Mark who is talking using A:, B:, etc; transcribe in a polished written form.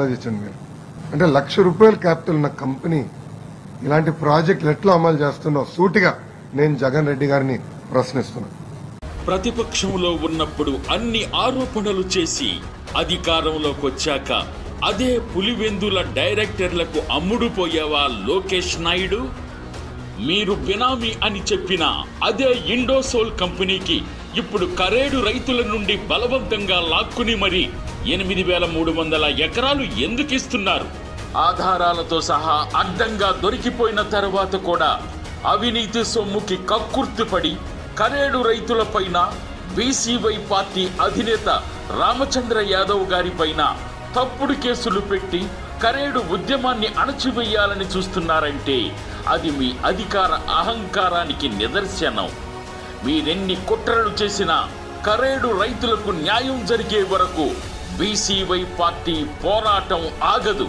A: ఆలోచించండి మీరు. అంటే ₹1,00,000 క్యాపిటల్ ఉన్న కంపెనీ ఇలాంటి ప్రాజెక్టులు ఎట్లా అమలు చేస్తుందో సూటిగా నేను జగన్ రెడ్డి గారిని ప్రశ్నిస్తున్నాను.
B: ప్రతిపక్షంలో ఉన్నప్పుడు అన్ని ఆరోపణలు చేసి అధికారంలోకి వచ్చాక అదే పులివెందుల డైరెక్టర్లకు అమ్ముడుపోయావా లోకేష్ నాయుడు? మీరు బినామీ అని చెప్పిన అదే ఇండోసోల్ కంపెనీకి ఇప్పుడు కరేడు రైతుల నుండి బలవంతంగా లాక్కుని మరి 8,300 ఎకరాలు ఎందుకు ఇస్తున్నారు? ఆధారాలతో సహా అడ్డంగా దొరికిపోయిన తర్వాత కూడా అవినీతి సొమ్ముకి కక్కుర్తిపడి కరేడు రైతులపైన బీసీవై పార్టీ అధినేత రామచంద్ర యాదవ్ గారిపైన తప్పుడు కేసులు పెట్టి కరేడు ఉద్యమాన్ని అణచివేయాలని చూస్తున్నారంటే అది మీ అధికార అహంకారానికి నిదర్శనం. మీరెన్ని కుట్రలు చేసినా కరేడు రైతులకు న్యాయం జరిగే వరకు బీసీవై పార్టీ పోరాటం ఆగదు.